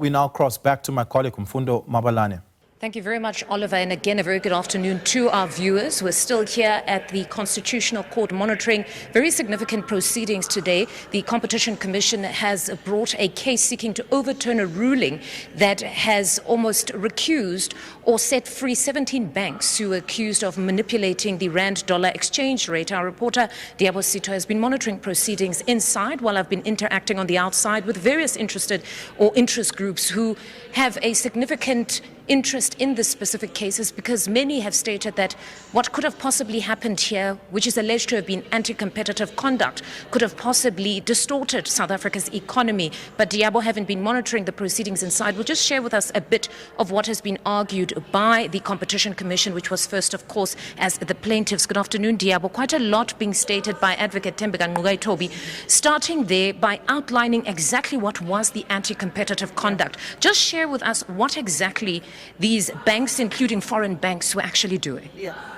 we now cross back to my colleague Mfundo Mabalane. Thank you very much, Oliver. And again, a very good afternoon to our viewers. We're still here at the Constitutional Court monitoring very significant proceedings today. The Competition Commission has brought a case seeking to overturn a ruling that has almost recused or set free 17 banks who were accused of manipulating the rand-dollar exchange rate. Our reporter, Diabo Sito, has been monitoring proceedings inside while I've been interacting on the outside with various interested or interest groups who have a significant interest in the specific cases, because many have stated that what could have possibly happened here, which is alleged to have been anti-competitive conduct, could have possibly distorted South Africa's economy. But Diabo, having been monitoring the proceedings inside, will just share with us a bit of what has been argued by the Competition Commission, which was first, of course, as the plaintiffs. Good afternoon, Diabo. Quite a lot being stated by Advocate Thembeka Nqubekitobi, starting there by outlining exactly what was the anti-competitive conduct. Just share with us what exactly these banks, including foreign banks, were actually doing.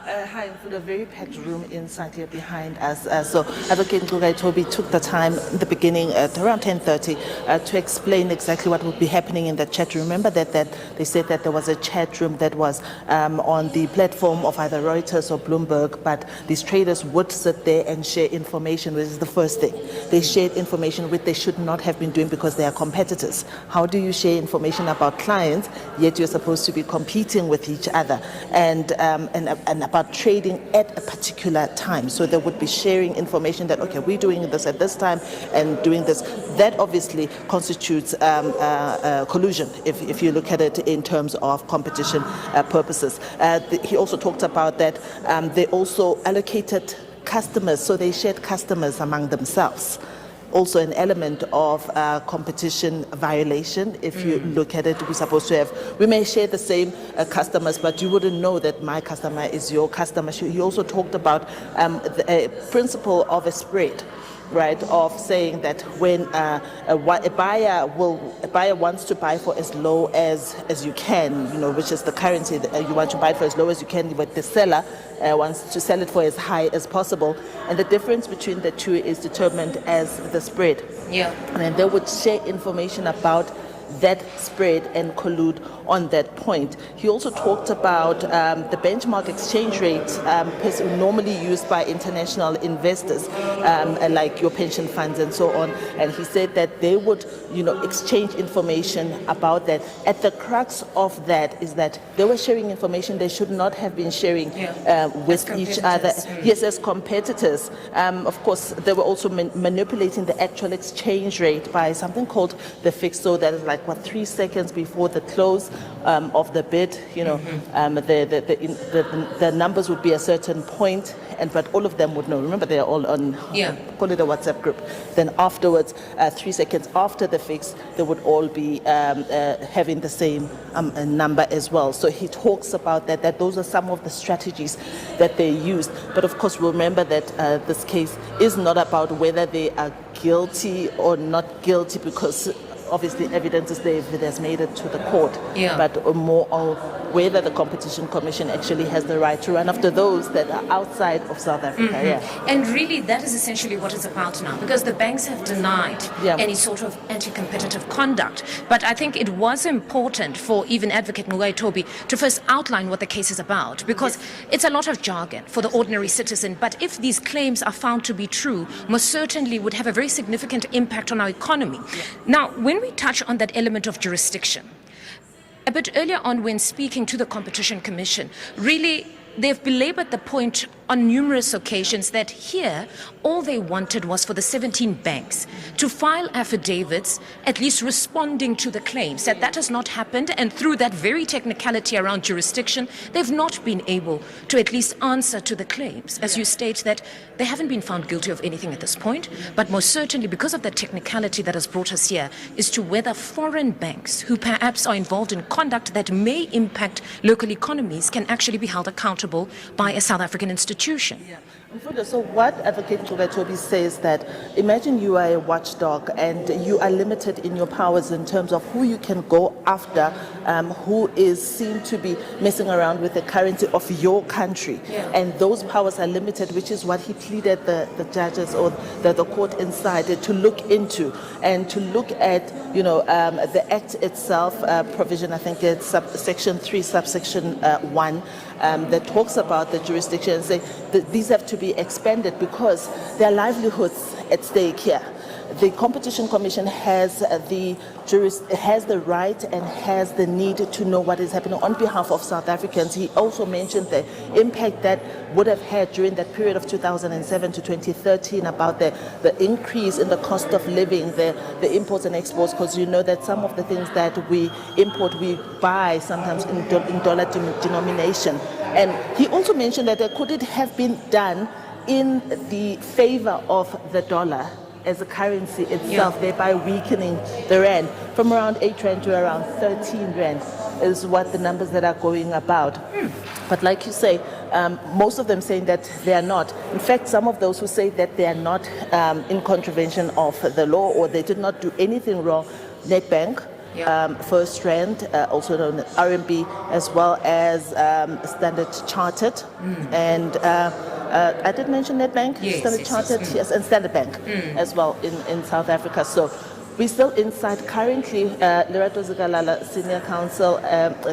Hi, for the very packed room inside here behind us. So Advocate Nqubekitobi took the time in the beginning at around 10:30 to explain exactly what would be happening in the chat room. Remember that they said that there was a chat room that was on the platform of either Reuters or Bloomberg, but these traders would sit there and share information, which is the first thing. They shared information which they should not have been doing because they are competitors. How do you share information about clients, yet you're supposed to be competing with each other and about trading at a particular time? So they would be sharing information that, okay, we're doing this at this time and doing this. That obviously constitutes collusion if you look at it in terms of competition purposes. He also talked about that they also allocated customers, so they shared customers among themselves. Also an element of competition violation. If you look at it, we're supposed to have, we may share the same customers, but you wouldn't know that my customer is your customer. He also talked about the principle of a spread, right, of saying that when a buyer wants to buy for as low as you can, you know, which is the currency that you want to buy for as low as you can, but the seller wants to sell it for as high as possible, and the difference between the two is determined as the spread. And then they would share information about that spread and collude on that point. He also talked about the benchmark exchange rate normally used by international investors, like your pension funds and so on. And he said that they would, exchange information about that. At the crux of that is that they were sharing information they should not have been sharing with each other. Yes, as competitors. Of course, they were also manipulating the actual exchange rate by something called the fix. So that is like 3 seconds before the close of the bid, the numbers would be a certain point, but all of them would know. Remember, they are all on, call it a WhatsApp group. Then afterwards, 3 seconds after the fix, they would all be having the same number as well. So he talks about that those are some of the strategies that they used. But of course, remember that this case is not about whether they are guilty or not guilty, because obviously evidence is there if it has made it to the court, but more of whether the Competition Commission actually has the right to run after those that are outside of South Africa. And really that is essentially what it's about now, because the banks have denied any sort of anti-competitive conduct. But I think it was important for even Advocate Nqubekitobi to first outline what the case is about, because it's a lot of jargon for the ordinary citizen. But if these claims are found to be true, most certainly would have a very significant impact on our economy. Now, when we touch on that element of jurisdiction, a bit earlier on when speaking to the Competition Commission, really they've belabored the point on numerous occasions that here all they wanted was for the 17 banks to file affidavits at least responding to the claims. That has not happened, and through that very technicality around jurisdiction, they've not been able to at least answer to the claims. As you state, that they haven't been found guilty of anything at this point, but most certainly because of the technicality that has brought us here is to whether foreign banks who perhaps are involved in conduct that may impact local economies can actually be held accountable by a South African institution. Mfundo, so what Advocate Toby says that imagine you are a watchdog and you are limited in your powers in terms of who you can go after, who is seen to be messing around with the currency of your country. Yeah. And those powers are limited, which is what he pleaded the judges or the court inside to look into and to look at, the act itself, provision, I think it's section 3, subsection 1, that talks about the jurisdiction and say that these have to be expanded because their livelihoods at stake here. The Competition Commission has the right and has the need to know what is happening on behalf of South Africans. He also mentioned the impact that would have had during that period of 2007 to 2013 about the increase in the cost of living, the imports and exports, because you know that some of the things that we import, we buy sometimes in dollar denomination. And he also mentioned that could it have been done in the favor of the dollar as a currency itself, thereby weakening the rand from around 8 rand to around 13 rand is what the numbers that are going about. But like you say, most of them saying that they are not. In fact, some of those who say that they are not in contravention of the law or they did not do anything wrong, Nedbank, First Rand, also known as RMB, as well as Standard Chartered, and I did mention Nedbank, Standard Chartered, yes, and Standard Bank as well in South Africa. So we're still inside currently. Lerato Zigalala, senior counsel,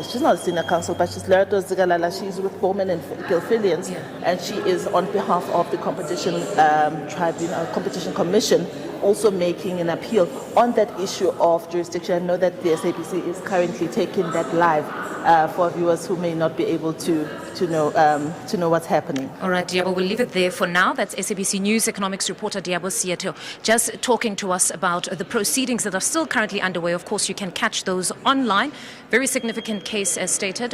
she's not a senior counsel, but she's Lerato Zigalala. She's with Bowman and Gilfillians, and she is on behalf of the Competition Tribunal, Competition Commission, also making an appeal on that issue of jurisdiction. I know that the SABC is currently taking that live for viewers who may not be able to know what's happening. All right, Diabo, we'll leave it there for now. That's SABC News economics reporter Diabo Sieto just talking to us about the proceedings that are still currently underway. Of course, you can catch those online. Very significant case as stated.